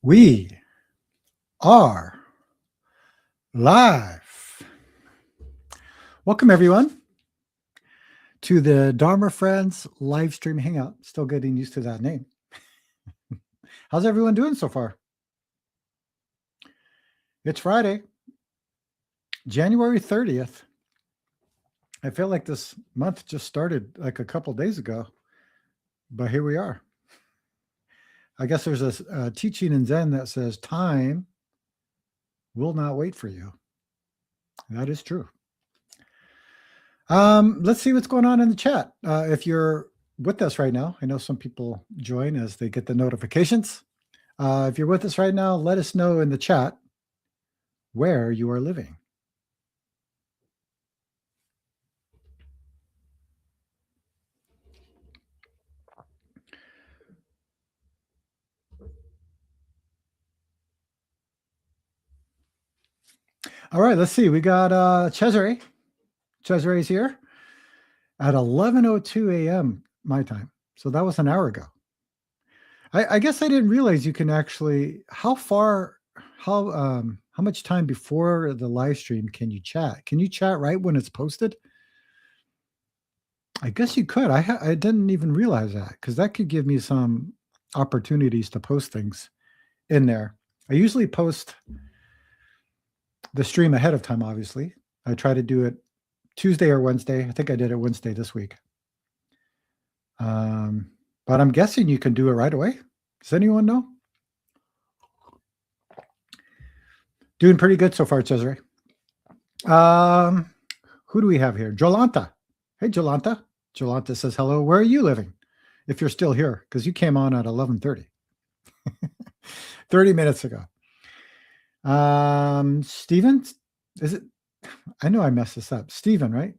We are live. Welcome, everyone, to the Dharma Friends live stream hangout. Still getting used to that name. How's everyone doing so far? It's Friday, January 30th. I feel like this month just started like a couple days ago, but here we are. I guess there's a teaching in Zen that says time will not wait for you. That is true. Let's see what's going on in the chat. If you're with us right now, I know some people join as they get the notifications. If you're with us right now, let us know in the chat where you are living. All right, let's see. We got Cesare. Cesare's here at 11:02 a.m. my time. So that was an hour ago. I guess I didn't realize you can actually, how much time before the live stream can you chat? Can you chat right when it's posted? I guess you could. I didn't even realize that, because that could give me some opportunities to post things in there. I usually post the stream ahead of time, obviously. I try to do it Tuesday or Wednesday. I think I did it Wednesday this week. But I'm guessing you can do it right away. Does anyone know? Doing pretty good so far, Cesare. Who do we have here? Jolanta. Hey, Jolanta. Jolanta says hello. Where are you living? If you're still here, because you came on at 11:30. 30 minutes ago. Steven, is it? I know I messed this up. Steven, right?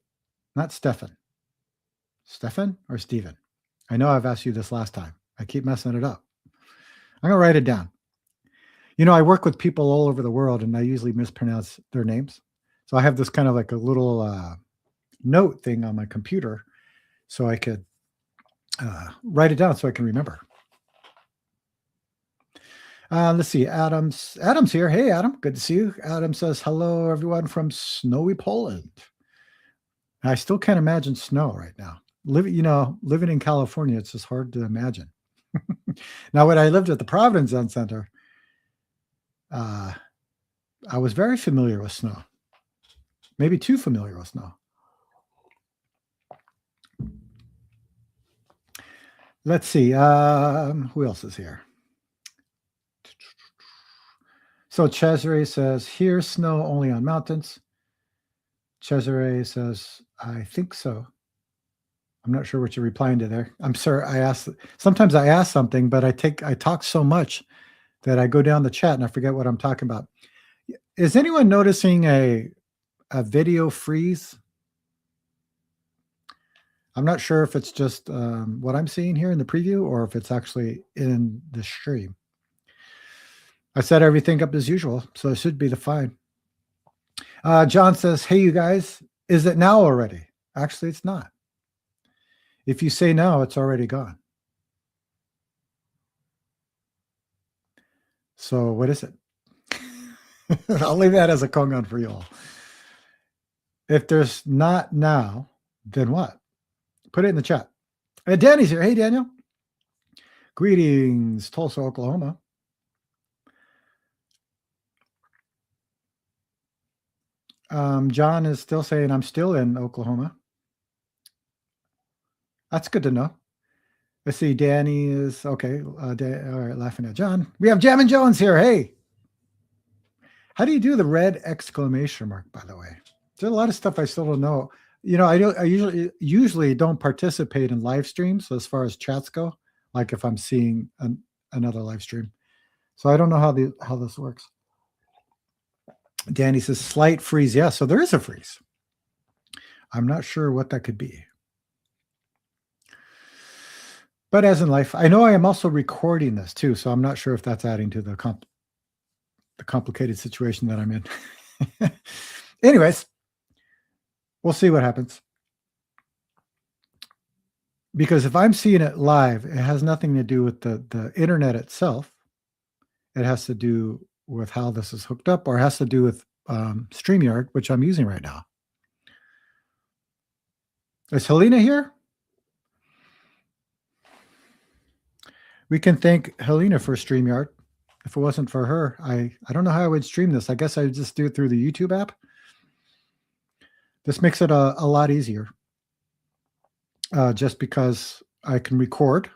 Not Stefan. Stefan or Steven? I know I've asked you this last time. I keep messing it up. I'm going to write it down. You know, I work with people all over the world, and I usually mispronounce their names. So I have this kind of like a little note thing on my computer so I could write it down so I can remember. Let's see. Adam's here. Hey, Adam. Good to see you. Adam says, hello, everyone from snowy Poland. I still can't imagine snow right now. Living in California, it's just hard to imagine. Now, when I lived at the Providence Zen Center, I was very familiar with snow. Maybe too familiar with snow. Let's see. Who else is here? So Cesare says, here, snow only on mountains. Cesare says, I think so. I'm not sure what you're replying to there. I'm sorry. Sometimes I ask something, but I talk so much that I go down the chat and I forget what I'm talking about. Is anyone noticing a video freeze? I'm not sure if it's just what I'm seeing here in the preview or if it's actually in the stream. I set everything up as usual, so it should be fine. John says, hey, you guys, is it now already? Actually, it's not. If you say now, it's already gone. So what is it? I'll leave that as a kongan for you all. If there's not now, then what? Put it in the chat. Danny's here. Hey, Daniel. Greetings, Tulsa, Oklahoma. John is still saying, I'm still in Oklahoma. That's good to know. Let's see. Danny is okay. All right, laughing at John. We have Jammin' Jones here. Hey. How do you do the red exclamation mark, by the way? There's a lot of stuff I still don't know. You know, I usually don't participate in live streams as far as chats go, like if I'm seeing another live stream. So I don't know how this works. Danny says slight freeze. Yeah, so there is a freeze. I'm not sure what that could be. But as in life, I know I am also recording this too, so I'm not sure if that's adding to the complicated situation that I'm in. Anyways, we'll see what happens. Because if I'm seeing it live, it has nothing to do with the internet itself. it has to do with how this is hooked up, or it has to do with StreamYard, which I'm using right now. Is Helena here? We can thank Helena for StreamYard. If it wasn't for her, I don't know how I would stream this. I guess I would just do it through the YouTube app. This makes it a lot easier, just because I can record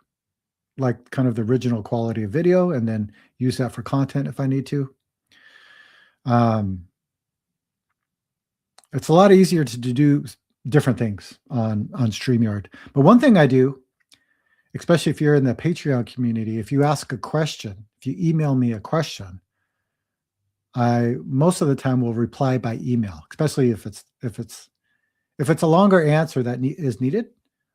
like kind of the original quality of video and then use that for content if I need to. It's a lot easier to do different things on StreamYard. But one thing I do, especially if you're in the Patreon community, if you ask a question, if you email me a question, I most of the time will reply by email, especially if it's a longer answer that is needed,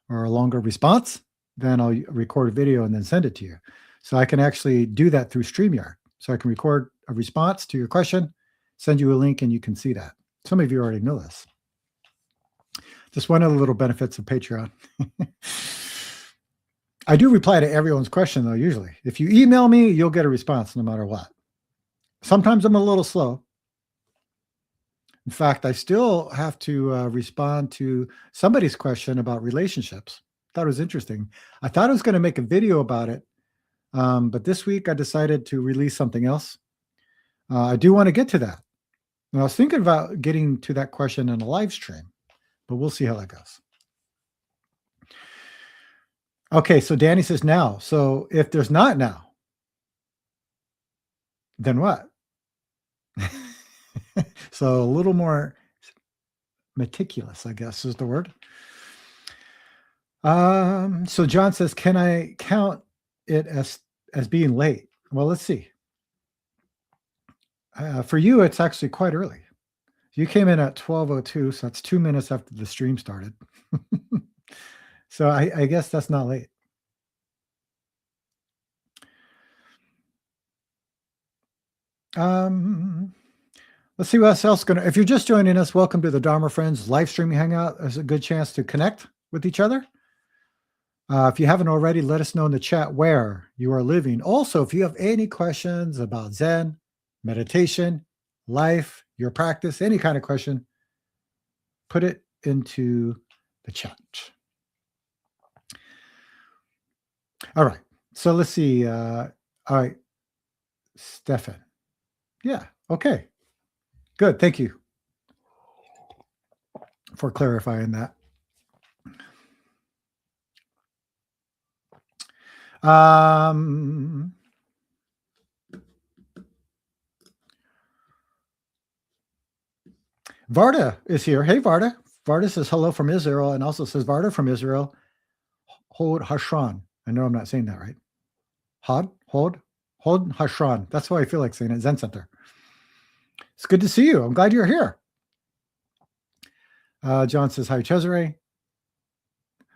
or a longer response, then I'll record a video and then send it to you. So I can actually do that through StreamYard. So I can record a response to your question, send you a link, and you can see that. Some of you already know this. Just one of the little benefits of Patreon. I do reply to everyone's question, though, usually. If you email me, you'll get a response no matter what. Sometimes I'm a little slow. In fact, I still have to respond to somebody's question about relationships. Thought it was interesting. I thought I was going to make a video about it, but this week I decided to release something else. I do want to get to that. And I was thinking about getting to that question in a live stream, but we'll see how that goes. Okay, so Danny says now. So if there's not now, then what? So a little more meticulous, I guess, is the word. So John says, can I count it as being late? Well, let's see. For you, it's actually quite early. You came in at 12:02, so that's 2 minutes after the stream started. So I guess that's not late. Let's see what else going to. If you're just joining us, welcome to the Dharma Friends live streaming hangout. There's a good chance to connect with each other. If you haven't already, let us know in the chat where you are living. Also, if you have any questions about Zen, meditation, life, your practice, any kind of question, put it into the chat. All right. So let's see. All right. Stefan. Yeah. Okay. Good. Thank you for clarifying that. Varda is here. Hey, Varda. Varda says hello from Israel, and also says Varda from Israel. Hod Hashran. I know I'm not saying that right. Hod Hashran. That's why I feel like saying it. Zen Center. It's good to see you. I'm glad you're here. John says hi, Cesare.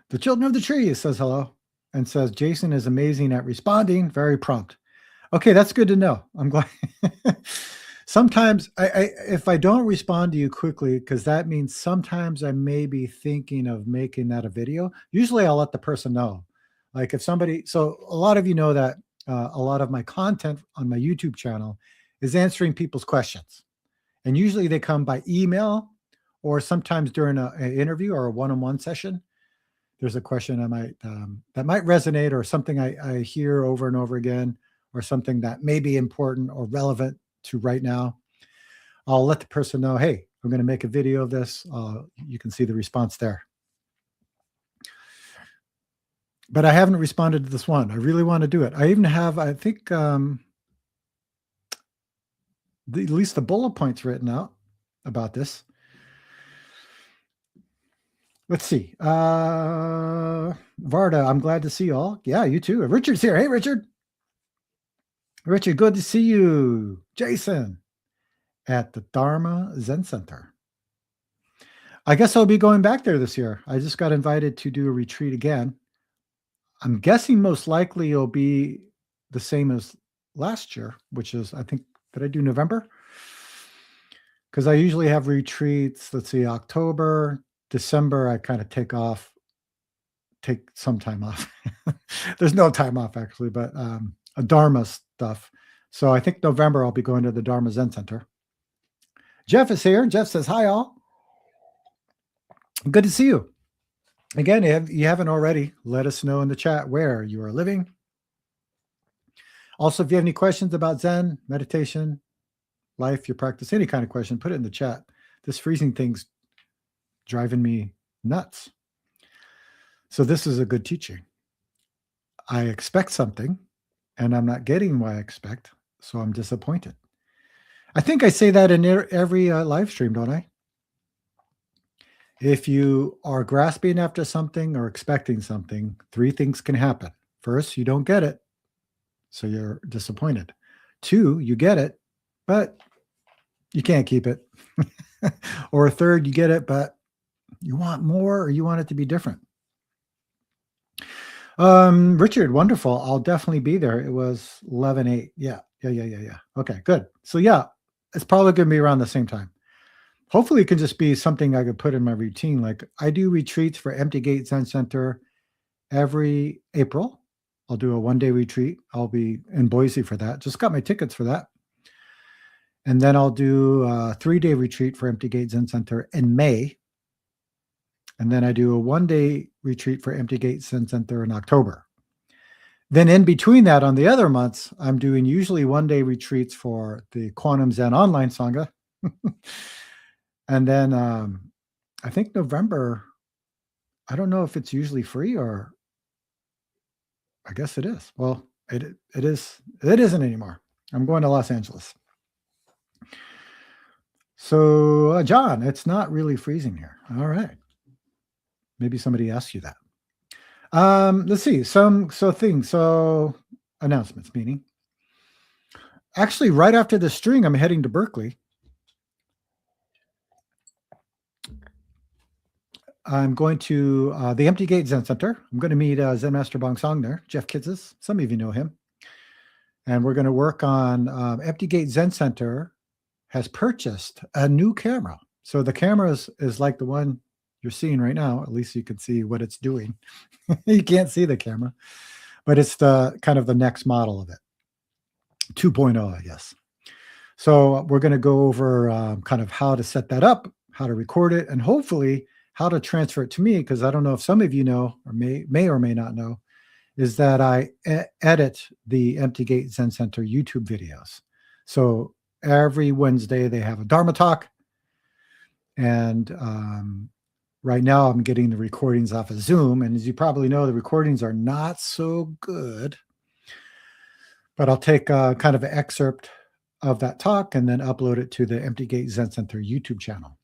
The Children of the Tree says hello and says Jason is amazing at responding. Very prompt. Okay, that's good to know. I'm glad. Sometimes if I don't respond to you quickly, because that means sometimes I may be thinking of making that a video. Usually I'll let the person know. Like if somebody, so a lot of you know that a lot of my content on my YouTube channel is answering people's questions. And usually they come by email or sometimes during an interview or a one-on-one session. There's a question that might resonate, or something I hear over and over again, or something that may be important or relevant to right now. I'll let the person know, hey, I'm going to make a video of this. You can see the response there. But I haven't responded to this one. I really want to do it. I even have, I think, at least the bullet points written out about this. Let's see. Varda, I'm glad to see you all. Yeah, you too. Richard's here. Hey, Richard. Richard, good to see you. Jason at the Dharma Zen Center. I guess I'll be going back there this year. I just got invited to do a retreat again. I'm guessing most likely it'll be the same as last year, which is, I think, did I do November? Because I usually have retreats, let's see, October, December, I kind of take some time off. There's no time off actually, but Dharma stuff. So I think November I'll be going to the Dharma Zen Center. Jeff is here. Jeff says, hi, all. Good to see you. Again, if you haven't already, let us know in the chat where you are living. Also, if you have any questions about Zen, meditation, life, your practice, any kind of question, put it in the chat. This freezing thing's driving me nuts. So this is a good teaching. I expect something, and I'm not getting what I expect, so I'm disappointed. I think I say that in every live stream, don't I? If you are grasping after something or expecting something, 3 things can happen. First, you don't get it, so you're disappointed. 2, you get it, but you can't keep it. Or 3rd, you get it, but you want more or you want it to be different. Richard, wonderful. I'll definitely be there. It was 11/8. Yeah. Okay, good. So yeah, it's probably going to be around the same time. Hopefully it can just be something I could put in my routine. Like I do retreats for Empty Gate Zen Center every April. I'll do a 1-day retreat. I'll be in Boise for that. Just got my tickets for that. And then I'll do a 3-day retreat for Empty Gate Zen Center in May. And then I do a 1-day retreat for Empty Gate Zen Center in October. Then in between that, on the other months, I'm doing usually 1-day retreats for the Quantum Zen Online Sangha. And then I think November, I don't know if it's usually free or I guess it is. Well, it isn't anymore. I'm going to Los Angeles. So John, it's not really freezing here. All right. Maybe somebody asked you that. Let's see. So announcements, meaning. Actually, right after the string, I'm heading to Berkeley. I'm going to the Empty Gate Zen Center. I'm going to meet Zen Master Bong Song there, Jeff Kitzes. Some of you know him. And we're going to work on Empty Gate Zen Center has purchased a new camera. So the camera is like the one you're seeing right now. At least you can see what it's doing. You can't see the camera, but it's the kind of the next model of it. 2.0, I guess. So we're going to go over kind of how to set that up, how to record it, and hopefully how to transfer it to me, because I don't know if some of you know or may or may not know, is that I edit the Empty Gate Zen Center YouTube videos. So every Wednesday they have a Dharma talk, and right now I'm getting the recordings off of Zoom, and as you probably know, the recordings are not so good, but I'll take kind of an excerpt of that talk and then upload it to the Empty Gate Zen Center YouTube channel.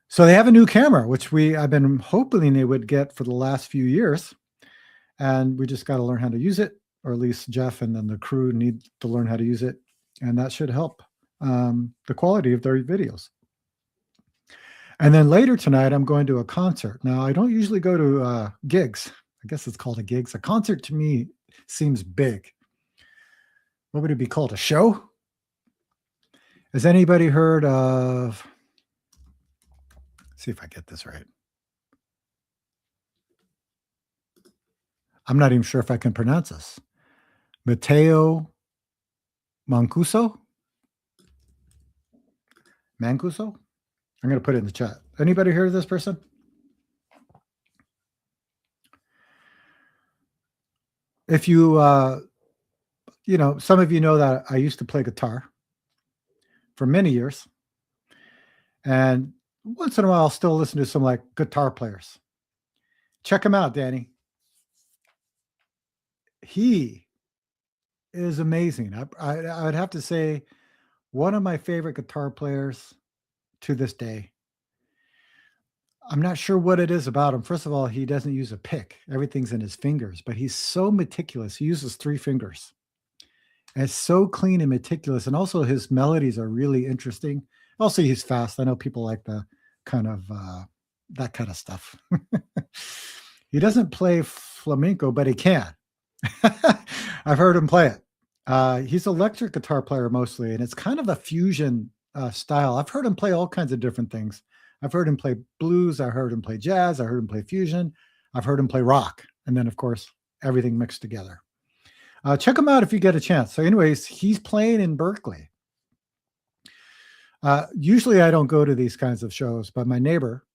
So they have a new camera, which I've been hoping they would get for the last few years. And we just got to learn how to use it, or at least Jeff and then the crew need to learn how to use it. And that should help the quality of their videos. And then later tonight, I'm going to a concert. Now, I don't usually go to gigs. I guess it's called a gigs. A concert to me seems big. What would it be called? A show? Has anybody heard of... See if I get this right. I'm not even sure if I can pronounce this. Matteo Mancuso? Mancuso? I'm going to put it in the chat. Anybody heard of this person? If you, some of you know that I used to play guitar for many years. And once in a while, I'll still listen to some like guitar players. Check him out, Danny. He is amazing. I would have to say one of my favorite guitar players to this day. I'm not sure what it is about him. First of all, he doesn't use a pick. Everything's in his fingers, but he's so meticulous. He uses 3 fingers. And it's so clean and meticulous. And also his melodies are really interesting. Also, he's fast. I know people like the kind of that kind of stuff. He doesn't play flamenco, but he can. I've heard him play it. He's an electric guitar player mostly, and it's kind of a fusion style. I've heard him play all kinds of different things. I've heard him play blues. I heard him play jazz. I heard him play fusion. I've heard him play rock. And then, of course, everything mixed together. Check him out if you get a chance. So anyways, he's playing in Berkeley. Usually I don't go to these kinds of shows, but my neighbor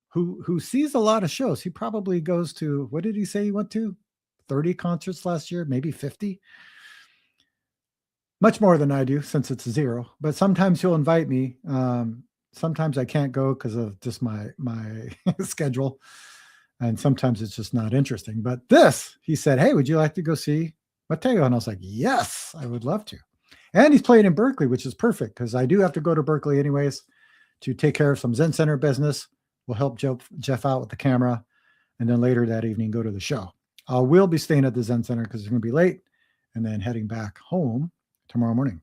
who sees a lot of shows, he probably goes to, what did he say he went to? 30 concerts last year, maybe 50. Much more than I do since it's 0, but sometimes he'll invite me. Sometimes I can't go because of just my schedule. And sometimes it's just not interesting. But this, he said, hey, would you like to go see Mateo? And I was like, yes, I would love to. And he's playing in Berkeley, which is perfect because I do have to go to Berkeley anyways to take care of some Zen Center business. We'll help Jeff out with the camera. And then later that evening, go to the show. I will be staying at the Zen Center because it's going to be late and then heading back home tomorrow morning.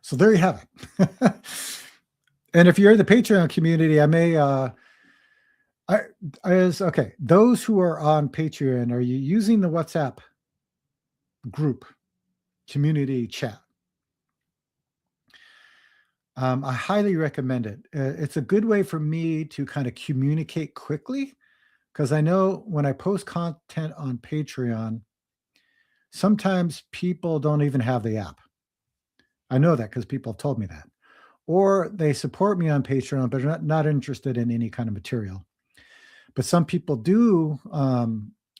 So there you have it. And if you're in the Patreon community, I may, okay. Those who are on Patreon, are you using the WhatsApp group community chat? I highly recommend it. It's a good way for me to kind of communicate quickly because I know when I post content on Patreon, sometimes people don't even have the app. I know that because people have told me that. Or they support me on Patreon, but are not interested in any kind of material. But some people do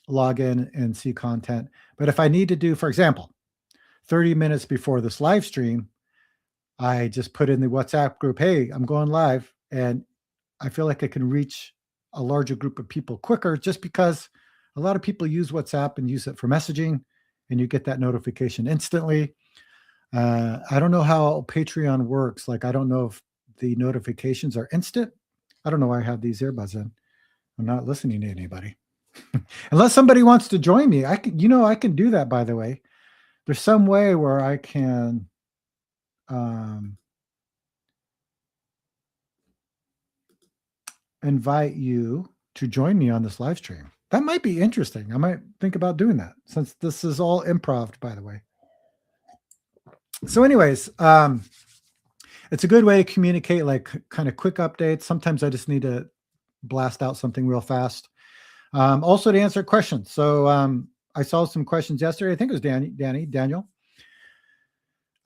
log in and see content. But if I need to do, for example, 30 minutes before this live stream, I just put in the WhatsApp group, hey, I'm going live. And I feel like I can reach a larger group of people quicker just because a lot of people use WhatsApp and use it for messaging, and you get that notification instantly. I don't know how Patreon works. Like, I don't know if the notifications are instant. I don't know why I have these earbuds in. I'm not listening to anybody. Unless somebody wants to join me. I can do that, by the way. There's some way where I can invite you to join me on this live stream. That might be interesting. I might think about doing that since this is all improv, by the way. So anyways, it's a good way to communicate, like kind of quick updates. Sometimes I just need to blast out something real fast. Also to answer questions. So I saw some questions yesterday. I think it was Daniel.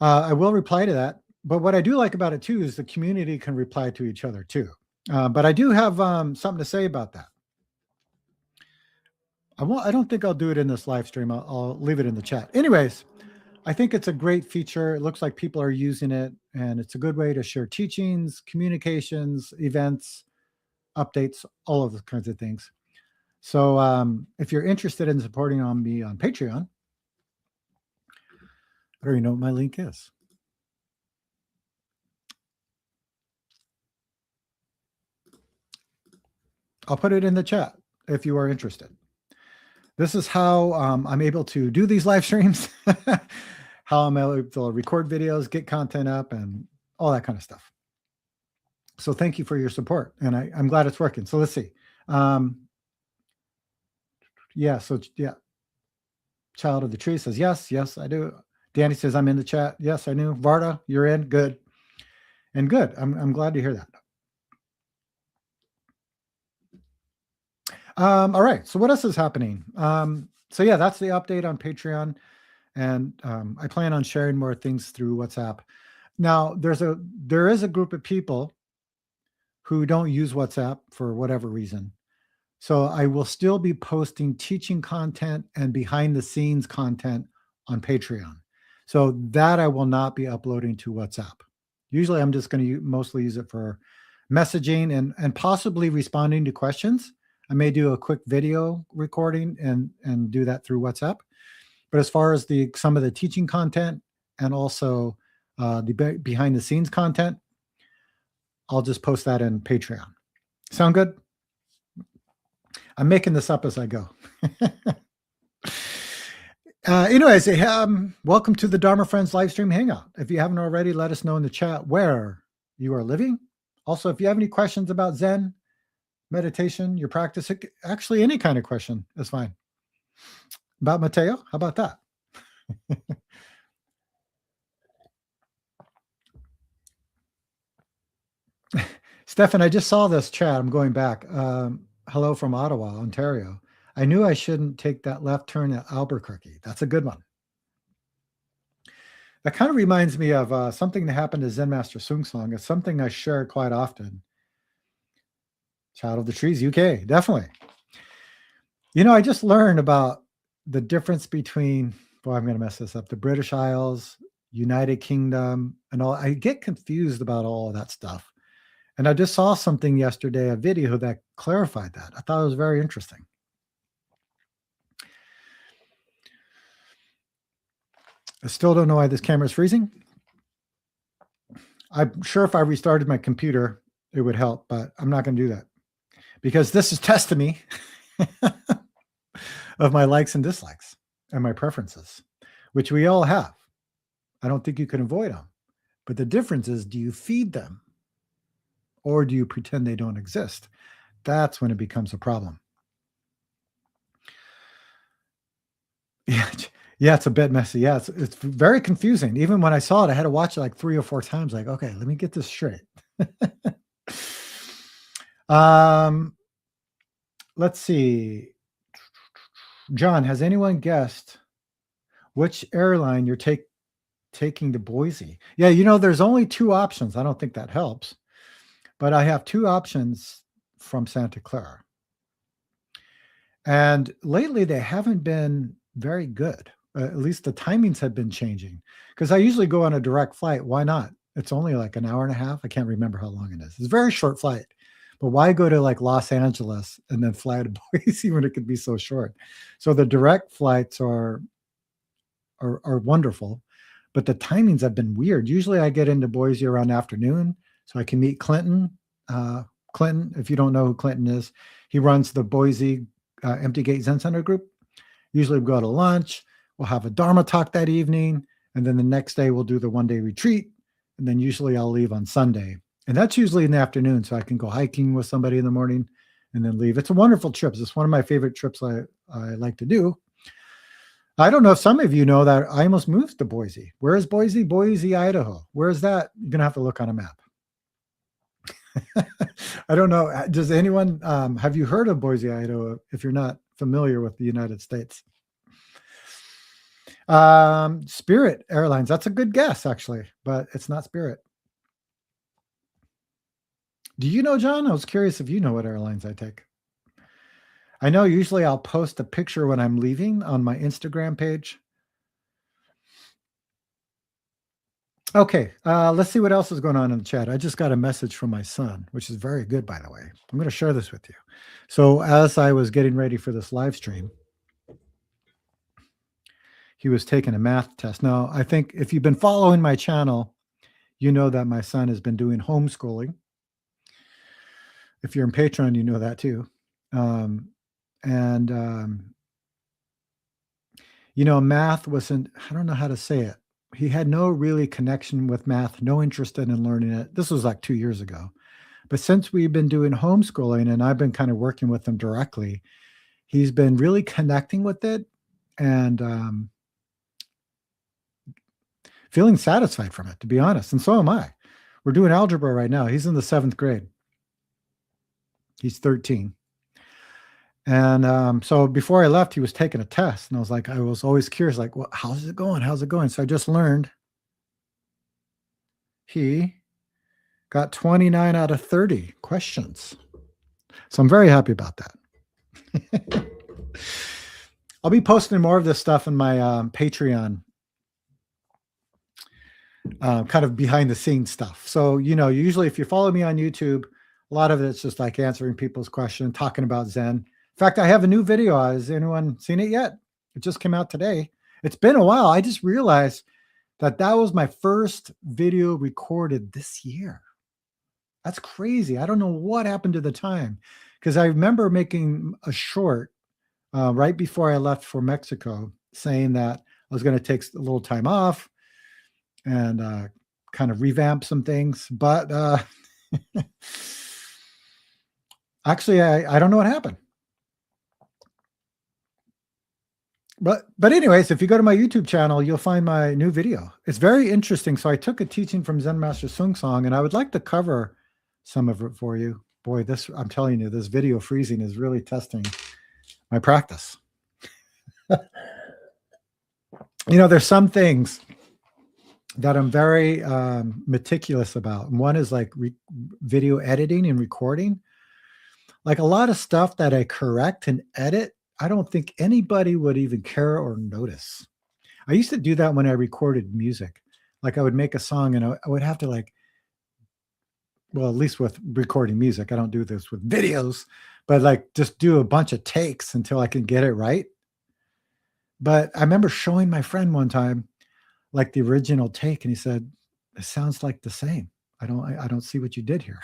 I will reply to that. But what I do like about it too is the community can reply to each other too. But I do have something to say about that. I don't think I'll do it in this live stream. I'll leave it in the chat. Anyways, I think it's a great feature. It looks like people are using it, and it's a good way to share teachings, communications, events, updates, all of those kinds of things. So if you're interested in supporting me on Patreon, I already know what my link is. I'll put it in the chat if you are interested. This is how I'm able to do these live streams, how I'm able to record videos, get content up, and all that kind of stuff. So thank you for your support, and I'm glad it's working. So let's see. Yeah, Child of the Tree says, yes, I do. Danny says, I'm in the chat. Yes, I knew. Varda, you're in. Good. And good. I'm glad to hear that. All right. So what else is happening? So yeah, that's the update on Patreon. And I plan on sharing more things through WhatsApp. Now, there is a group of people who don't use WhatsApp for whatever reason. So I will still be posting teaching content and behind the scenes content on Patreon. So that I will not be uploading to WhatsApp. Usually I'm just going to mostly use it for messaging and possibly responding to questions. I may do a quick video recording and do that through WhatsApp. But as far as some of the teaching content and also the behind the scenes content, I'll just post that in Patreon. Sound good? I'm making this up as I go. Anyways, welcome to the Dharma Friends live stream hangout. If you haven't already, let us know in the chat where you are living. Also, if you have any questions about Zen, meditation, your practice, actually any kind of question is fine. About Mateo, how about that? Stefan, I just saw this chat. I'm going back. Hello from Ottawa, Ontario. I knew I shouldn't take that left turn at Albuquerque. That's a good one. That kind of reminds me of something that happened to Zen Master Sung Song. It's something I share quite often. Child of the Trees, UK, definitely. You know, I just learned about the difference between, boy, I'm going to mess this up, the British Isles, United Kingdom, and all. I get confused about all of that stuff. And I just saw something yesterday, a video that clarified that. I thought it was very interesting. I still don't know why this camera is freezing. I'm sure if I restarted my computer, it would help, but I'm not going to do that because this is testing me of my likes and dislikes and my preferences, which we all have. I don't think you can avoid them. But the difference is, do you feed them or do you pretend they don't exist? That's when it becomes a problem. Yeah, it's a bit messy. Yeah, it's very confusing. Even when I saw it, I had to watch it like 3 or 4 times. Like, okay, let me get this straight. Let's see. John, has anyone guessed which airline you're taking to Boise? Yeah, you know, there's only 2 options. I don't think that helps, but I have 2 options from Santa Clara. And lately they haven't been very good. At least the timings have been changing because I usually go on a direct flight. Why not? It's only like an hour and a half. I can't remember how long it is. It's a very short flight, but why go to like Los Angeles and then fly to Boise when it could be so short? So the direct flights are wonderful, but the timings have been weird. Usually I get into Boise around afternoon so I can meet Clinton. Clinton, if you don't know who Clinton is, he runs the Boise Empty Gate Zen Center group. Usually we go to lunch, we'll have a Dharma talk that evening, and then the next day we'll do the one-day retreat, and then usually I'll leave on Sunday. And that's usually in the afternoon, so I can go hiking with somebody in the morning and then leave. It's a wonderful trip. It's one of my favorite trips I like to do. I don't know if some of you know that I almost moved to Boise. Where is Boise? Boise, Idaho. Where is that? You're going to have to look on a map. I don't know. Does anyone, have you heard of Boise, Idaho, if you're not familiar with the United States? Spirit Airlines. That's a good guess, actually, but it's not Spirit. Do you know, John? I was curious if you know what airlines I take. I know usually I'll post a picture when I'm leaving on my Instagram page. Okay, let's see what else is going on in the chat. I just got a message from my son, which is very good, by the way. I'm going to share this with you. So as I was getting ready for this live stream, he was taking a math test. Now, I think if you've been following my channel, you know that my son has been doing homeschooling. If you're in Patreon, you know that too. You know, math wasn't, I don't know how to say it. He had no really connection with math, no interest in learning it. This was like 2 years ago. But since we've been doing homeschooling and I've been kind of working with him directly, he's been really connecting with it and feeling satisfied from it, to be honest. And so am I. We're doing algebra right now. He's in the 7th grade. He's 13. And so before I left, he was taking a test. And I was always curious, like, well, how's it going? How's it going? So I just learned he got 29 out of 30 questions. So I'm very happy about that. I'll be posting more of this stuff in my Patreon, kind of behind the scenes stuff. So, you know, usually if you follow me on YouTube, a lot of it's just like answering people's questions, talking about Zen. In fact, I have a new video. Has anyone seen it yet? It just came out today. It's been a while. I just realized that was my first video recorded this year. That's crazy. I don't know what happened to the time because I remember making a short right before I left for Mexico saying that I was going to take a little time off and kind of revamp some things. But actually, I don't know what happened. But anyways, if you go to my YouTube channel, you'll find my new video. It's very interesting. So I took a teaching from Zen Master Sung Song, and I would like to cover some of it for you. Boy, I'm telling you, this video freezing is really testing my practice. There's some things that I'm very meticulous about. And one is like video editing and recording. Like a lot of stuff that I correct and edit, I don't think anybody would even care or notice. I used to do that when I recorded music. Like I would make a song and I would have to well, at least with recording music, I don't do this with videos, but like just do a bunch of takes until I can get it right. But I remember showing my friend one time, like the original take, and he said, "It sounds like the same. I don't see what you did here,"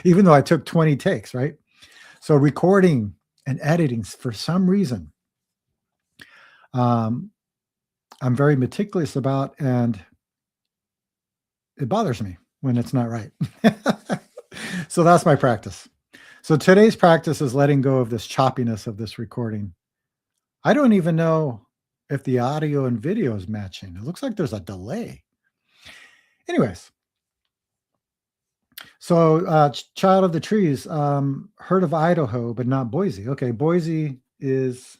even though I took 20 takes, right? So recording and editing, for some reason, I'm very meticulous about, and it bothers me when it's not right. So that's my practice. So today's practice is letting go of this choppiness of this recording. I don't even know if the audio and video is matching. It looks like there's a delay. Anyways, so Child of the Trees, heard of Idaho, but not Boise. Okay, Boise is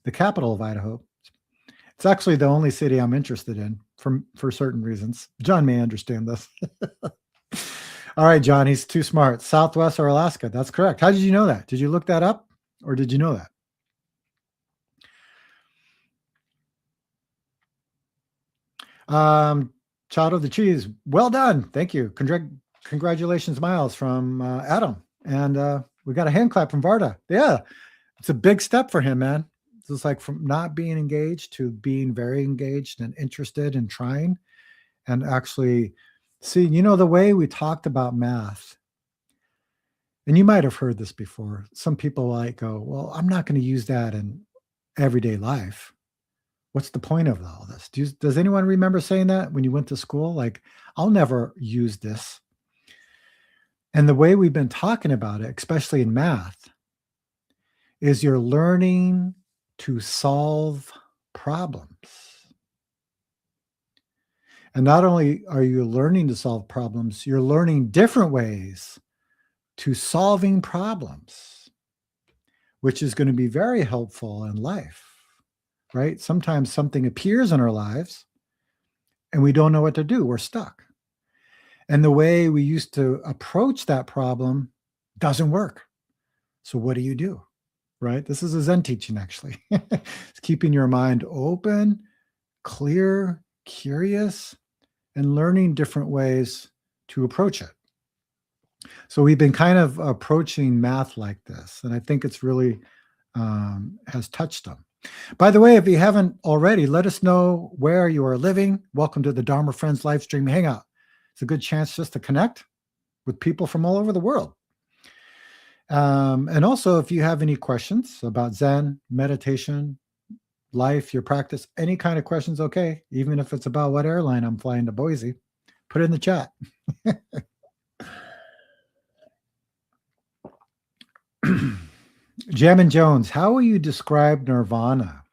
the capital of Idaho. It's actually the only city I'm interested in for certain reasons. John may understand this. All right, John, he's too smart. Southwest or Alaska. That's correct. How did you know that? Did you look that up or did you know that? Child of the Trees. Well done. Thank you. Congratulations, Miles, from Adam. And we got a hand clap from Varda. Yeah, it's a big step for him, man. It's like from not being engaged to being very engaged and interested in trying and actually see, the way we talked about math. And you might have heard this before. Some people like go, well, I'm not going to use that in everyday life. What's the point of all this? Does anyone remember saying that when you went to school? Like, I'll never use this. And the way we've been talking about it, especially in math, is you're learning to solve problems. And not only are you learning to solve problems, you're learning different ways to solving problems, which is going to be very helpful in life, right? Sometimes something appears in our lives and we don't know what to do. We're stuck. And the way we used to approach that problem doesn't work. So what do? Right? This is a Zen teaching, actually. It's keeping your mind open, clear, curious, and learning different ways to approach it. So we've been kind of approaching math like this, and I think it's really has touched them. By the way, if you haven't already, let us know where you are living. Welcome to the Dharma Friends live stream Hangout. It's a good chance just to connect with people from all over the world. And also, if you have any questions about Zen, meditation, life, your practice, any kind of questions, okay, even if it's about what airline I'm flying to Boise, put it in the chat. Jam and Jones, how will you describe nirvana?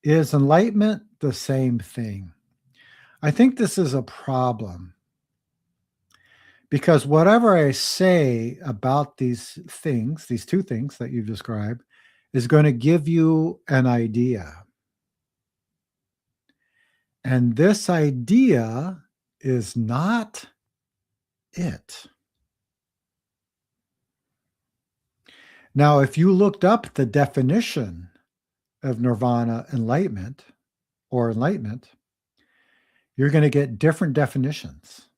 Is enlightenment the same thing? I think this is a problem because whatever I say about these things, these two things that you've described, is going to give you an idea. And this idea is not it. Now, if you looked up the definition of nirvana, enlightenment, you're going to get different definitions.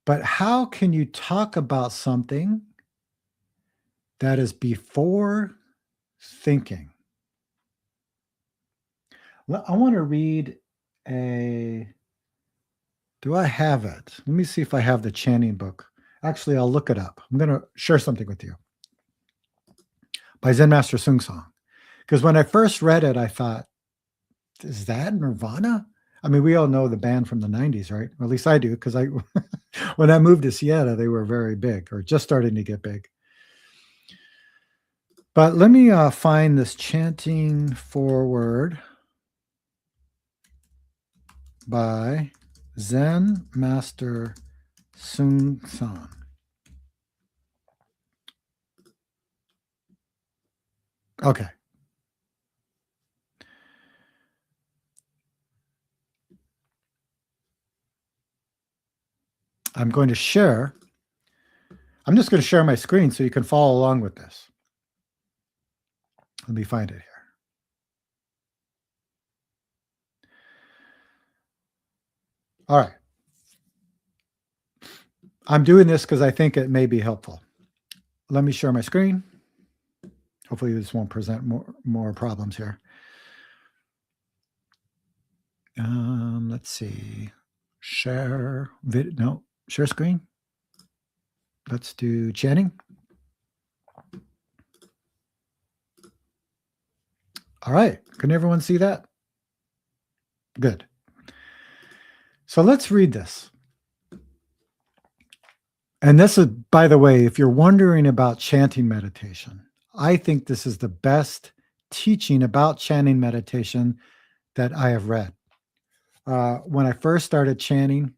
But how can you talk about something that is before thinking? I want to read do I have it? Let me see if I have the chanting book. Actually, I'll look it up. I'm going to share something with you by Zen Master Sung Song. Because when I first read it, I thought, is that nirvana? I mean, we all know the band from the 90s, right? Or at least I do, because when I moved to Seattle, they were very big or just starting to get big. But let me find this chanting forward by Zen Master Sung Song. Okay. I'm going to share. I'm just going to share my screen so you can follow along with this. Let me find it here. All right. I'm doing this because I think it may be helpful. Let me share my screen. Hopefully this won't present more problems here. Let's see. Share video. No, share screen. Let's do chatting. All right. Can everyone see that? Good. So let's read this. And this is, by the way, if you're wondering about chanting meditation, I think this is the best teaching about chanting meditation that I have read. When I first started chanting,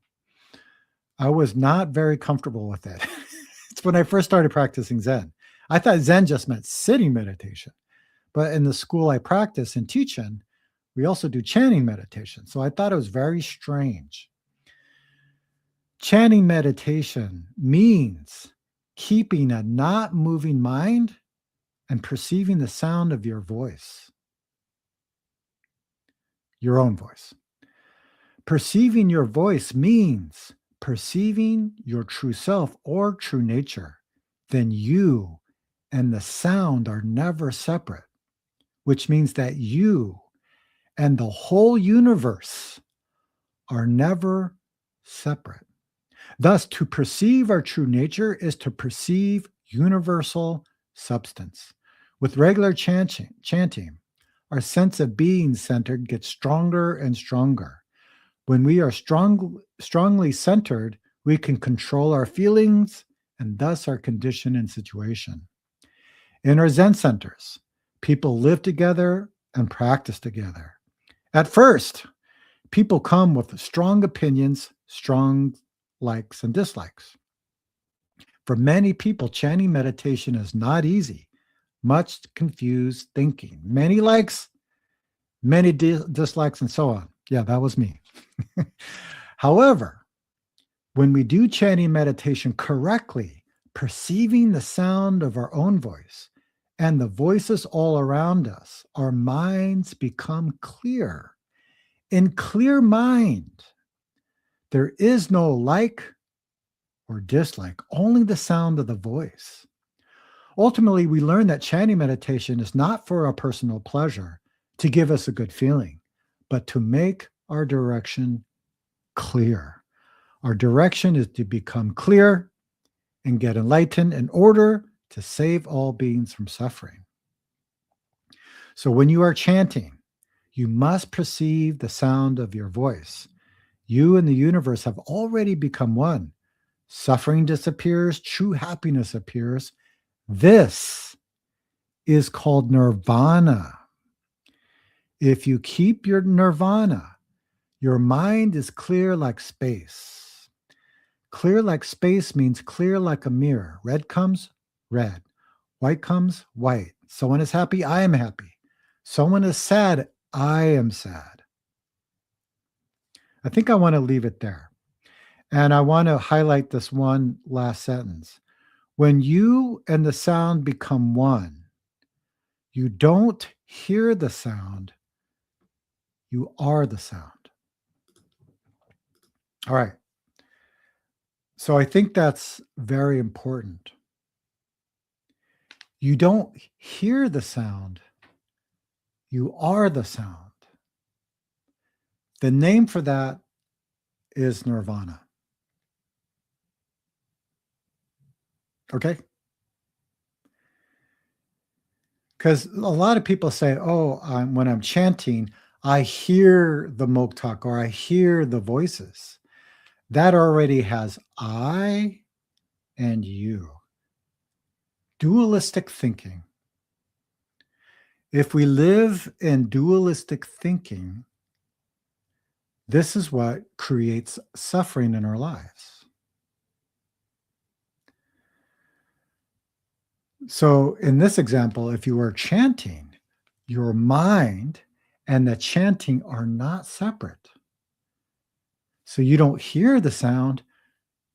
I was not very comfortable with it. It's when I first started practicing Zen. I thought Zen just meant sitting meditation. But in the school I practice and teach in, we also do chanting meditation. So I thought it was very strange. Chanting meditation means keeping a not moving mind and perceiving the sound of your voice, your own voice. Perceiving your voice means perceiving your true self or true nature. Then you and the sound are never separate, which means that you and the whole universe are never separate. Thus, to perceive our true nature is to perceive universal substance. With regular chanting, our sense of being centered gets stronger and stronger. When we are strongly centered, we can control our feelings and thus our condition and situation. In our Zen centers, people live together and practice together. At first, people come with strong opinions, strong likes and dislikes. For many people, chanting meditation is not easy, much confused thinking, many likes, many dislikes, and so on. Yeah, that was me. However, when we do chanting meditation correctly, perceiving the sound of our own voice and the voices all around us, our minds become clear. In clear mind, there is no like or dislike, only the sound of the voice. Ultimately, we learn that chanting meditation is not for our personal pleasure to give us a good feeling, but to make our direction clear. Our direction is to become clear and get enlightened in order to save all beings from suffering. So when you are chanting, you must perceive the sound of your voice. You and the universe have already become one. Suffering disappears, true happiness appears. This is called nirvana. If you keep your nirvana, your mind is clear like space. Clear like space means clear like a mirror. Red comes, red. White comes, white. Someone is happy, I am happy. Someone is sad, I am sad. I think I want to leave it there. And I want to highlight this one last sentence. When you and the sound become one, you don't hear the sound, you are the sound. All right. So I think that's very important. You don't hear the sound, you are the sound. The name for that is nirvana. Okay? Because a lot of people say, oh, when I'm chanting, I hear the moktak or I hear the voices. That already has I and you. Dualistic thinking. If we live in dualistic thinking, this is what creates suffering in our lives. So in this example, if you were chanting, your mind and the chanting are not separate. So you don't hear the sound,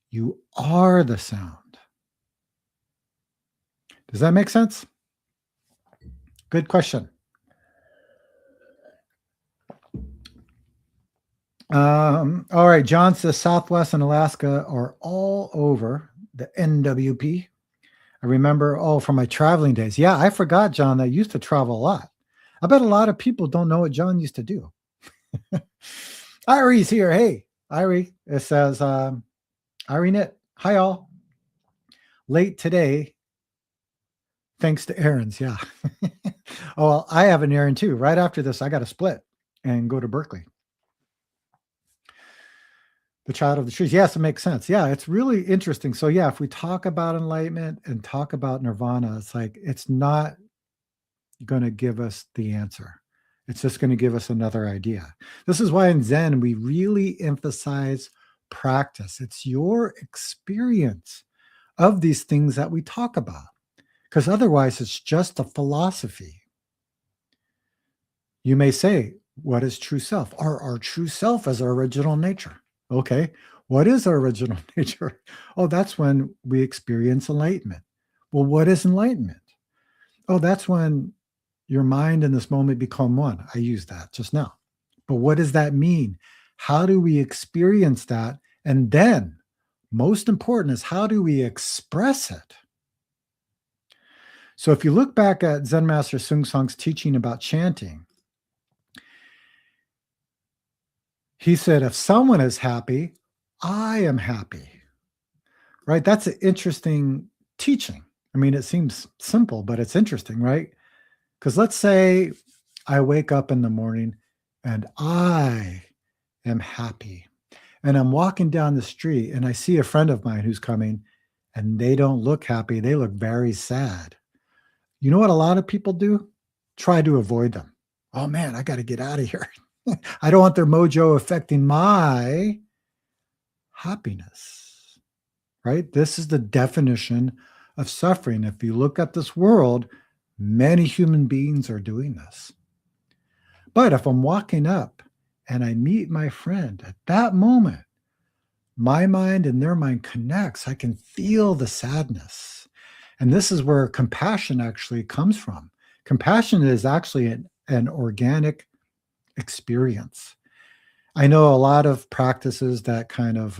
you are the sound. Does that make sense? Good question. All right, John says Southwest and Alaska are all over the NWP. I remember, from my traveling days. Yeah, I forgot, John, I used to travel a lot. I bet a lot of people don't know what John used to do. Irie's here. Hey, Irie. It says, Irie Knit. Hi, all. Late today, thanks to errands. Yeah. Oh, well, I have an errand too. Right after this, I got to split and go to Berkeley. The child of the trees. Yes, it makes sense. Yeah, it's really interesting. So, yeah, if we talk about enlightenment and talk about nirvana, it's like it's not going to give us the answer. It's just going to give us another idea. This is why in Zen, we really emphasize practice. It's your experience of these things that we talk about, because otherwise it's just a philosophy. You may say, what is true self? Our true self is our original nature. Okay, what is our original nature? Oh, that's when we experience enlightenment. Well, what is enlightenment? Oh, that's when your mind and this moment become one. I used that just now. But what does that mean? How do we experience that? And then, most important is how do we express it? So if you look back at Zen Master Sung Song's teaching about chanting, he said, if someone is happy, I am happy. Right? That's an interesting teaching. I mean, it seems simple, but it's interesting, right? Because let's say I wake up in the morning and I am happy. And I'm walking down the street and I see a friend of mine who's coming and they don't look happy. They look very sad. You know what a lot of people do? Try to avoid them. Oh man, I got to get out of here. I don't want their mojo affecting my happiness, right? This is the definition of suffering. If you look at this world, many human beings are doing this. But if I'm walking up and I meet my friend at that moment, my mind and their mind connects. I can feel the sadness. And this is where compassion actually comes from. Compassion is actually an organic experience. I know a lot of practices that kind of,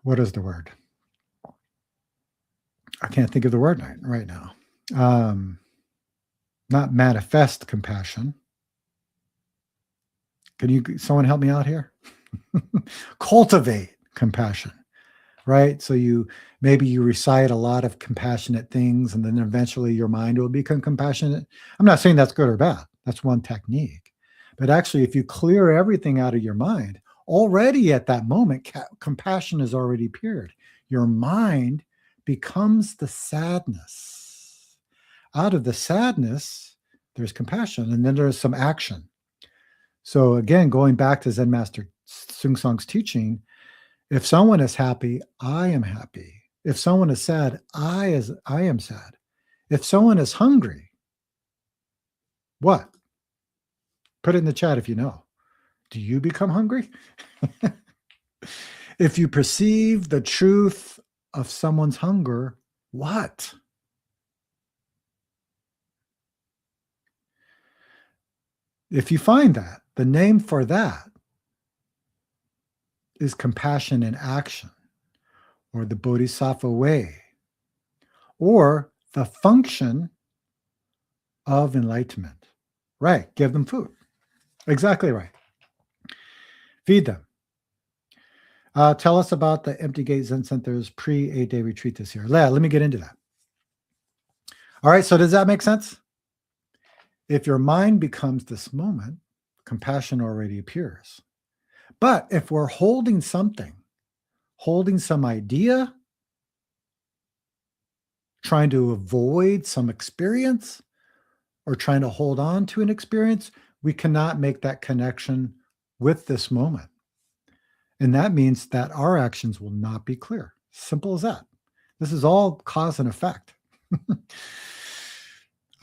what is the word? I can't think of the word right now. Not manifest compassion. Can someone help me out here? Cultivate compassion, right? So maybe you recite a lot of compassionate things and then eventually your mind will become compassionate. I'm not saying that's good or bad. That's one technique. But actually, if you clear everything out of your mind, already at that moment, compassion has already appeared. Your mind becomes the sadness. Out of the sadness, there's compassion, and then there's some action. So again, going back to Zen Master Sung Song's teaching, if someone is happy, I am happy. If someone is sad, I am sad. If someone is hungry, what? Put it in the chat if you know. Do you become hungry? If you perceive the truth of someone's hunger, what? If you find that, the name for that is compassion in action, or the Bodhisattva way, or the function of enlightenment. Right. Give them food. Exactly right. Feed them. Tell us about the Empty Gate Zen Center's pre-8-day retreat this year. Let me get into that. All right. So does that make sense? If your mind becomes this moment, compassion already appears. But if we're holding something, holding some idea, trying to avoid some experience, or trying to hold on to an experience, we cannot make that connection with this moment. And that means that our actions will not be clear. Simple as that. This is all cause and effect.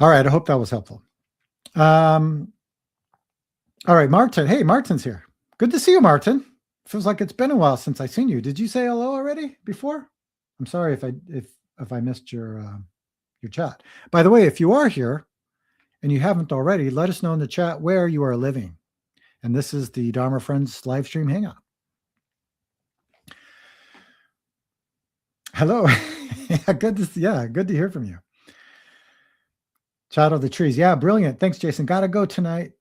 All right. I hope that was helpful. All right, Martin. Hey, Martin's here. Good to see you, Martin. Feels like it's been a while since I seen you. Did you say hello already before? I'm sorry if I missed your chat. By the way, if you are here and you haven't already, let us know in the chat where you are living. And this is the Dharma Friends live stream hangout. Hello. Good to hear from you. Shadow of the Trees. Yeah, brilliant. Thanks, Jason. Gotta go tonight.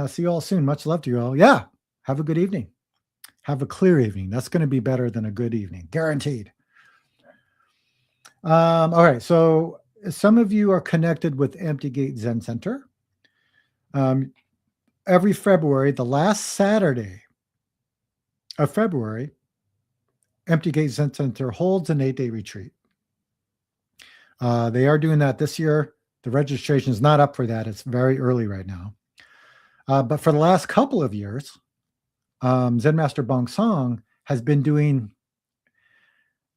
See you all soon. Much love to you all. Yeah. Have a good evening. Have a clear evening. That's going to be better than a good evening. Guaranteed. All right. So some of you are connected with Empty Gate Zen Center. Every February, the last Saturday of February, Empty Gate Zen Center holds an 8-day retreat. They are doing that this year. The registration is not up for that. It's very early right now. But for the last couple of years, Zen Master Bong Song has been doing,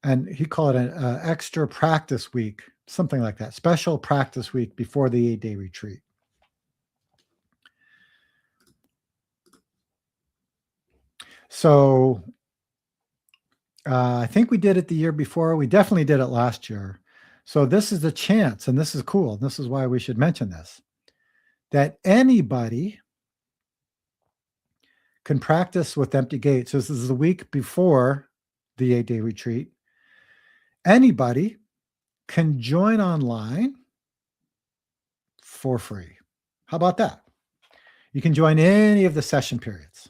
and he called it an extra practice week, something like that, special practice week before the 8-day retreat. So I think we did it the year before. We definitely did it last year. So this is the chance, and this is cool. This is why we should mention this, that anybody can practice with Empty Gate. So this is the week before the 8-day retreat. Anybody can join online for free. How about that? You can join any of the session periods.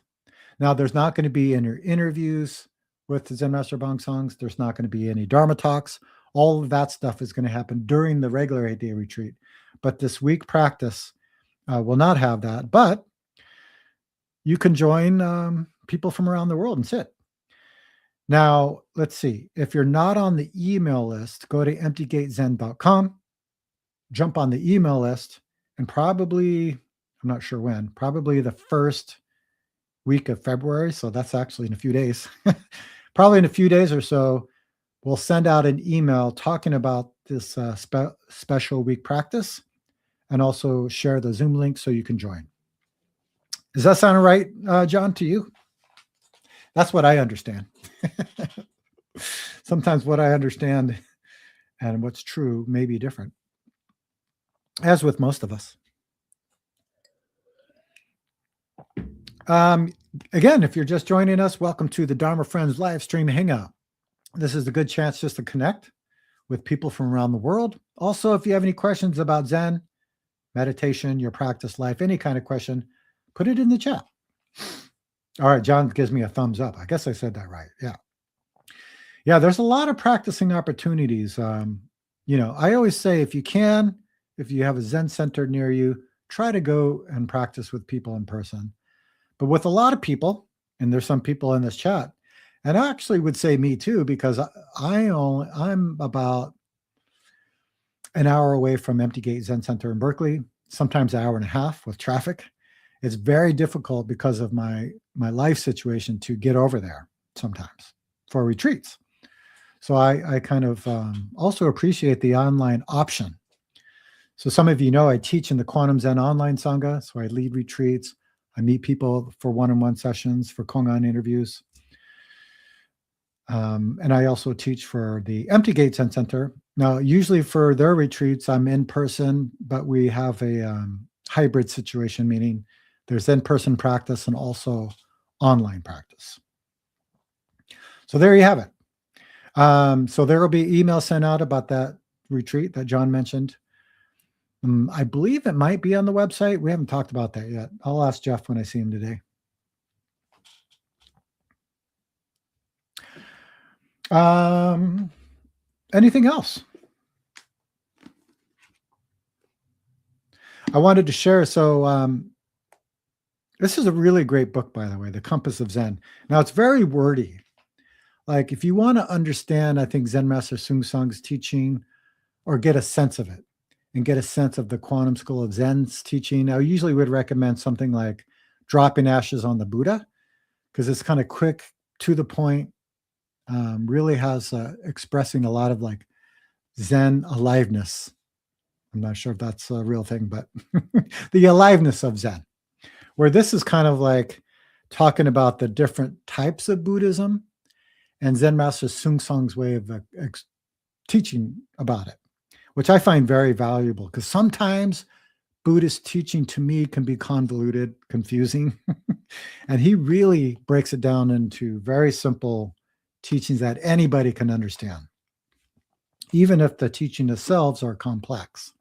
Now, there's not going to be any interviews with the Zen Master Bong Songs. There's not going to be any Dharma talks. All of that stuff is going to happen during the regular 8-day retreat. But this week practice will not have that. But you can join people from around the world and sit. Now, let's see. If you're not on the email list, go to emptygatezen.com, jump on the email list, and probably, I'm not sure when, probably the first week of February. So that's actually in a few days. Probably in a few days or so, we'll send out an email talking about this special week practice and also share the Zoom link so you can join. Does that sound right, John, to you? That's what I understand. Sometimes what I understand and what's true may be different, as with most of us. Again, if you're just joining us, welcome to the Dharma Friends live stream hangout. This is a good chance just to connect with people from around the world. Also, if you have any questions about Zen, meditation, your practice life, any kind of question, put it in the chat. All right, John gives me a thumbs up. I guess I said that right. Yeah. Yeah, there's a lot of practicing opportunities. I always say if you have a Zen center near you, try to go and practice with people in person. But with a lot of people, and there's some people in this chat, and I actually would say me too, because I'm about an hour away from Empty Gate Zen Center in Berkeley, sometimes an hour and a half with traffic. It's very difficult because of my life situation to get over there sometimes for retreats. So I kind of also appreciate the online option. So some of you know I teach in the Quantum Zen Online Sangha, so I lead retreats. I meet people for one-on-one sessions, for Kongan interviews. And I also teach for the Empty Gate Zen Center. Now, usually for their retreats, I'm in person, but we have a hybrid situation, meaning there's in-person practice and also online practice. So there you have it. So there will be emails sent out about that retreat that John mentioned. I believe it might be on the website. We haven't talked about that yet. I'll ask Jeff when I see him today. Anything else? I wanted to share. So this is a really great book, by the way, The Compass of Zen. Now, it's very wordy. Like if you want to understand, I think Zen Master Sung Sung's teaching or get a sense of it and get a sense of the Quantum School of Zen's teaching, I usually would recommend something like Dropping Ashes on the Buddha, because it's kind of quick, to the point, really has expressing a lot of like Zen aliveness. I'm not sure if that's a real thing, but the aliveness of Zen, where this is kind of like talking about the different types of Buddhism and Zen Master Sung Song's way of teaching about it, which I find very valuable because sometimes Buddhist teaching to me can be convoluted, confusing. And he really breaks it down into very simple teachings that anybody can understand, even if the teaching themselves are complex.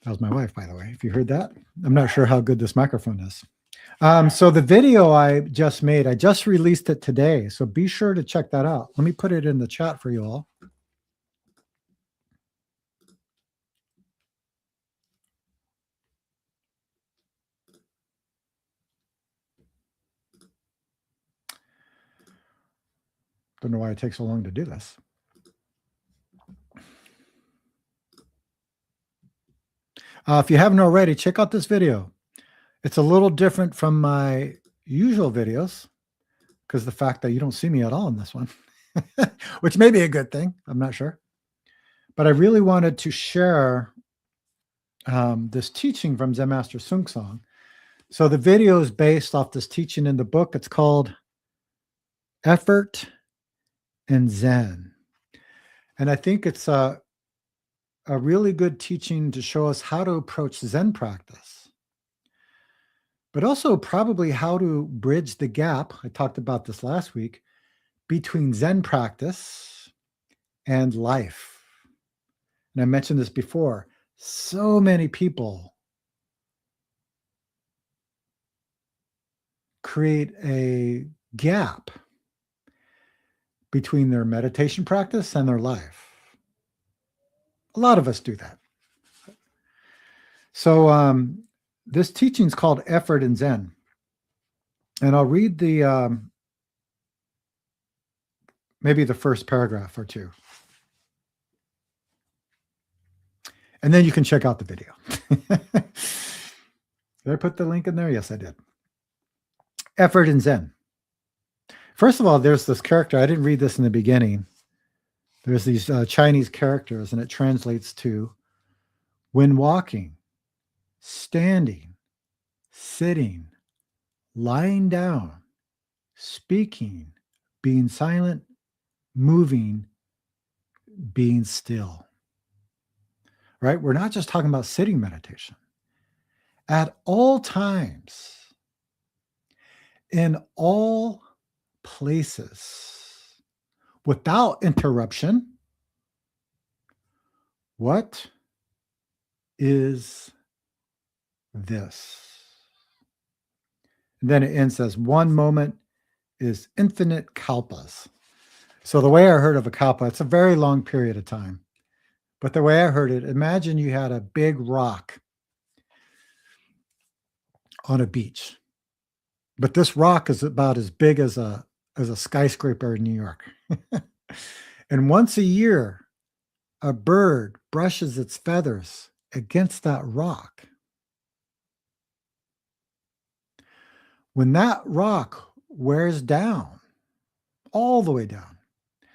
That was my wife, by the way, if you heard that. I'm not sure how good this microphone is. So the video I just made, I just released it today. So be sure to check that out. Let me put it in the chat for you all. Don't know why it takes so long to do this. If you haven't already, check out this video. It's a little different from my usual videos because the fact that you don't see me at all in this one, which may be a good thing. I'm not sure. But I really wanted to share this teaching from Zen Master Sung Song. So the video is based off this teaching in the book. It's called Effort and Zen. And I think it's a really good teaching to show us how to approach Zen practice, but also probably how to bridge the gap. I talked about this last week between Zen practice and life. And I mentioned this before. So many people create a gap between their meditation practice and their life. A lot of us do that. So this teaching is called Effort and Zen. And I'll read the maybe the first paragraph or two. And then you can check out the video. Did I put the link in there? Yes, I did. Effort and Zen. First of all, there's this character. I didn't read this in the beginning. There's these Chinese characters, and it translates to when walking, standing, sitting, lying down, speaking, being silent, moving, being still. Right? We're not just talking about sitting meditation. At all times, in all places, without interruption, what is this? And then it ends as one moment is infinite kalpas. So the way I heard of a kalpa, it's a very long period of time. But the way I heard it, imagine you had a big rock on a beach. But this rock is about as big as a skyscraper in New York. And once a year, a bird brushes its feathers against that rock. When that rock wears down, all the way down,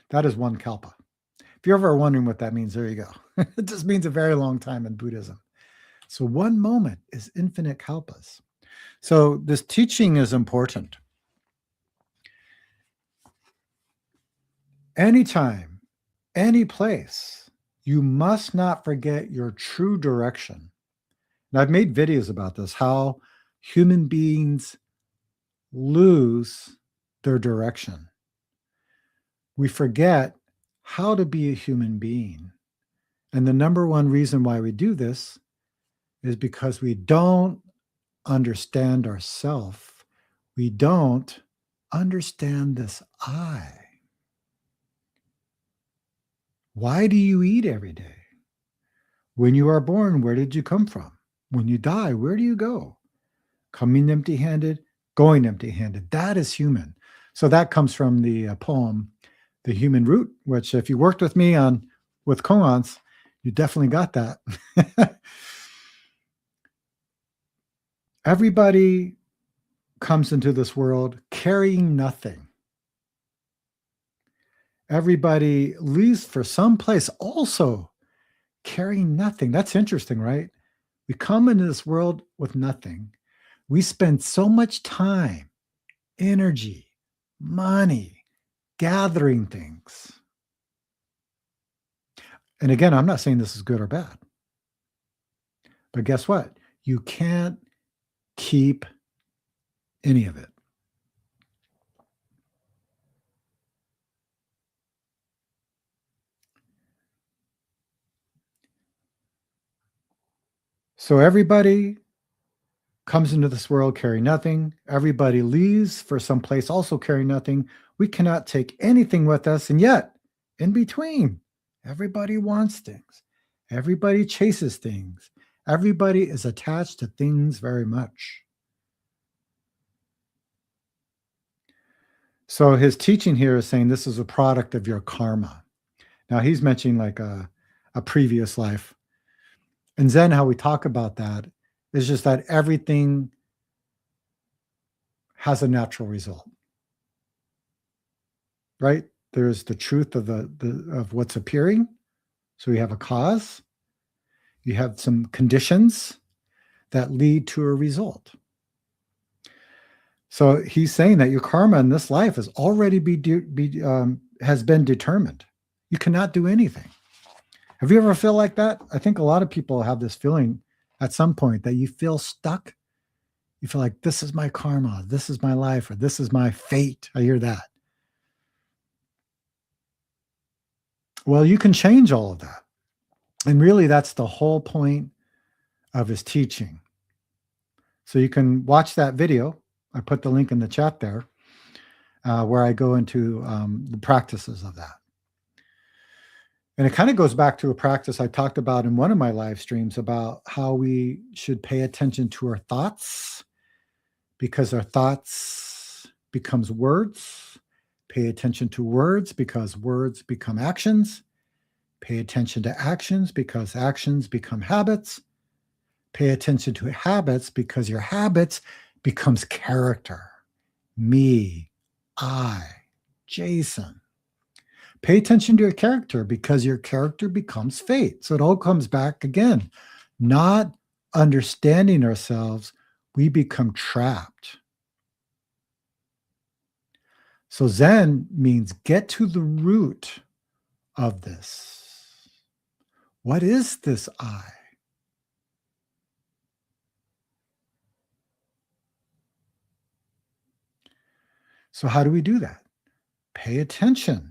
that is one kalpa. If you're ever wondering what that means, there you go. It just means a very long time in Buddhism. So one moment is infinite kalpas. So this teaching is important. Anytime, any place, you must not forget your true direction. And I've made videos about this, how human beings lose their direction. We forget how to be a human being. And the number one reason why we do this is because we don't understand ourselves. We don't understand this I. Why do you eat every day? When you are born, where did you come from? When you die, where do you go? Coming empty-handed, going empty-handed. That is human. So that comes from the poem, The Human Root, which if you worked with me with koans, you definitely got that. Everybody comes into this world carrying nothing. Everybody leaves for some place also carrying nothing. That's interesting, right? We come into this world with nothing. We spend so much time, energy, money gathering things. And again, I'm not saying this is good or bad, but guess what? You can't keep any of it. So everybody comes into this world carrying nothing. Everybody leaves for some place also carrying nothing. We cannot take anything with us. And yet, in between, everybody wants things. Everybody chases things. Everybody is attached to things very much. So his teaching here is saying this is a product of your karma. Now he's mentioning like a previous life. And Zen, how we talk about that is just that everything has a natural result, right? There's the truth of of what's appearing. So you have a cause, you have some conditions that lead to a result. So he's saying that your karma in this life has already has been determined. You cannot do anything. Have you ever felt like that? I think a lot of people have this feeling at some point that you feel stuck. You feel like this is my karma, this is my life, or this is my fate. I hear that. Well, you can change all of that. And really, that's the whole point of his teaching. So you can watch that video. I put the link in the chat there where I go into the practices of that. And it kind of goes back to a practice I talked about in one of my live streams about how we should pay attention to our thoughts because our thoughts becomes words. Pay attention to words because words become actions. Pay attention to actions because actions become habits. Pay attention to habits because your habits becomes character. Me, I, Jason. Pay attention to your character because your character becomes fate. So it all comes back again. Not understanding ourselves, we become trapped. So Zen means get to the root of this. What is this I? So how do we do that? Pay attention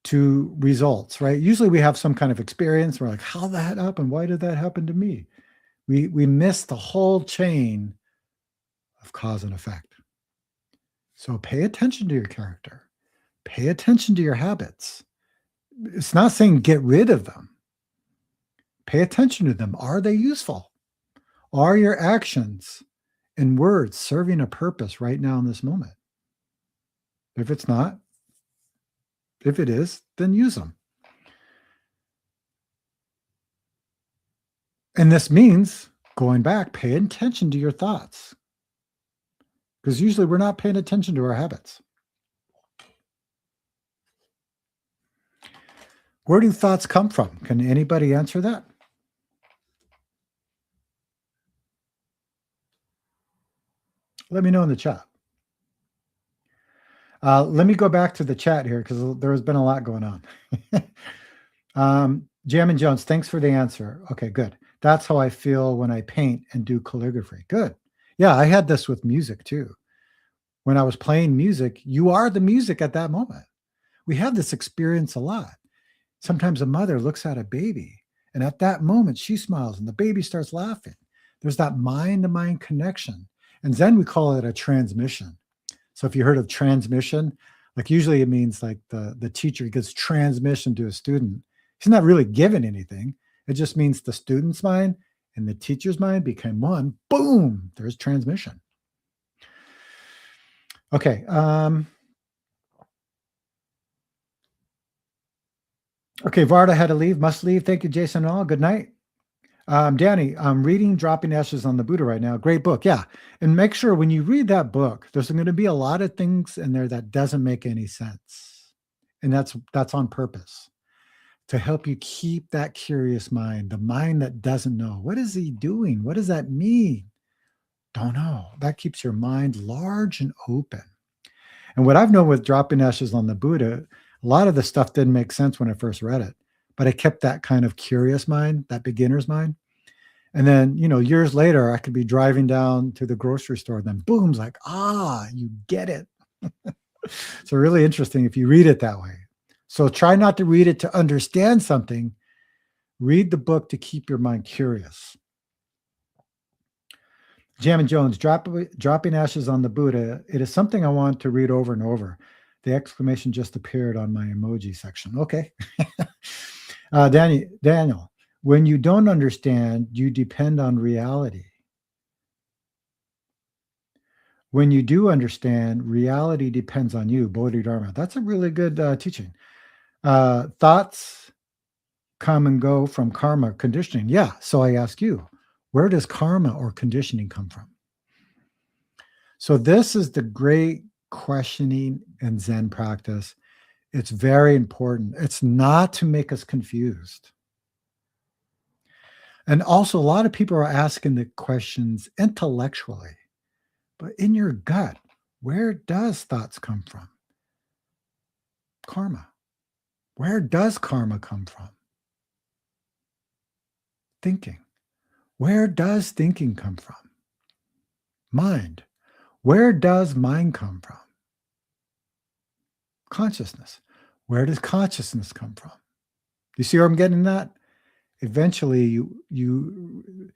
to results, right? Usually we have some kind of experience. We're like, how did that happen? Why did that happen to me? We miss the whole chain of cause and effect. So pay attention to your character. Pay attention to your habits. It's not saying get rid of them. Pay attention to them. Are they useful? Are your actions and words serving a purpose right now in this moment? If it's not, if it is, then use them. And this means going back, pay attention to your thoughts. Because usually we're not paying attention to our habits. Where do thoughts come from? Can anybody answer that? Let me know in the chat. Let me go back to the chat here because there has been a lot going on. Jam and Jones, thanks for the answer. Okay, good. That's how I feel when I paint and do calligraphy. Good. Yeah, I had this with music too. When I was playing music, you are the music at that moment. We have this experience a lot. Sometimes a mother looks at a baby, and at that moment, she smiles and the baby starts laughing. There's that mind-to-mind connection. And then we call it a transmission. So if you heard of transmission, like usually it means like the teacher gives transmission to a student. He's not really giving anything. It just means the student's mind and the teacher's mind became one. Boom, there's transmission. Okay. Okay, Varda had to leave, must leave. Thank you, Jason and all. Good night. Danny, I'm reading Dropping Ashes on the Buddha right now. Great book. Yeah. And make sure when you read that book, there's going to be a lot of things in there that doesn't make any sense. And that's on purpose to help you keep that curious mind, the mind that doesn't know. What is he doing? What does that mean? Don't know. That keeps your mind large and open. And what I've known with Dropping Ashes on the Buddha, a lot of the stuff didn't make sense when I first read it, but I kept that kind of curious mind, that beginner's mind. And then, years later, I could be driving down to the grocery store, and then boom, it's like, you get it. So really interesting if you read it that way. So try not to read it to understand something. Read the book to keep your mind curious. Jam and Jones, Dropping Ashes on the Buddha. It is something I want to read over and over. The exclamation just appeared on my emoji section. Okay. Daniel, when you don't understand, you depend on reality. When you do understand, reality depends on you. Bodhidharma. That's a really good teaching. Thoughts come and go from karma conditioning. Yeah. So I ask you, where does karma or conditioning come from? So this is the great questioning and Zen practice. It's very important. It's not to make us confused. And also, a lot of people are asking the questions intellectually, but in your gut, where does thoughts come from? Karma. Where does karma come from? Thinking. Where does thinking come from? Mind. Where does mind come from? Consciousness. Where does consciousness come from? You see where I'm getting at? Eventually, you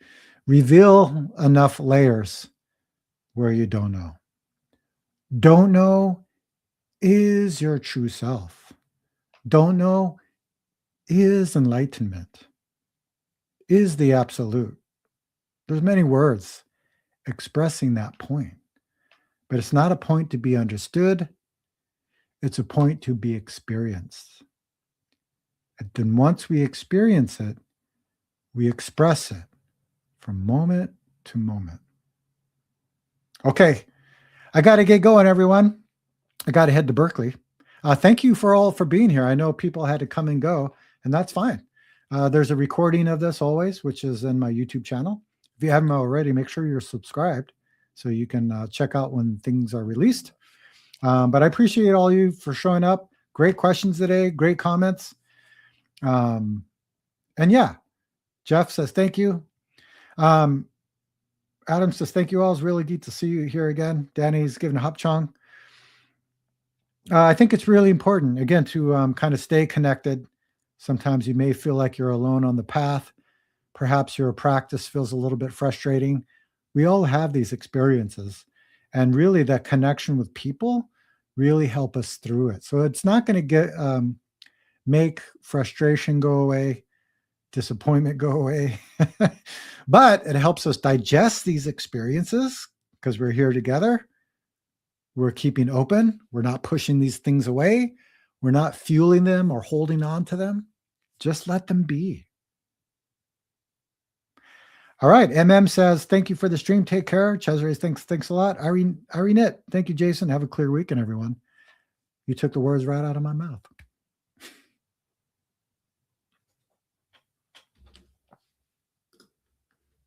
reveal enough layers where you don't know. Don't know is your true self. Don't know is enlightenment, is the absolute. There's many words expressing that point, but it's not a point to be understood. It's a point to be experienced. And then once we experience it, we express it from moment to moment. Okay, I got to get going, everyone. I got to head to Berkeley. Thank you for being here. I know people had to come and go, and that's fine. There's a recording of this always, which is in my YouTube channel. If you haven't already, make sure you're subscribed so you can check out when things are released. But I appreciate all you for showing up. Great questions today, great comments. And yeah, Jeff says thank you. Adam says thank you all. It's really good to see you here again. Danny's giving a hop chong. I think it's really important, again, to kind of stay connected. Sometimes you may feel like you're alone on the path. Perhaps your practice feels a little bit frustrating. We all have these experiences. And really, that connection with people really help us through it. So it's not going to make frustration go away, disappointment go away. But it helps us digest these experiences because we're here together. We're keeping open. We're not pushing these things away. We're not fueling them or holding on to them. Just let them be. All right. MM says, thank you for the stream. Take care. Cesare, thanks a lot. Irene, thank you, Jason. Have a clear weekend, everyone. You took the words right out of my mouth.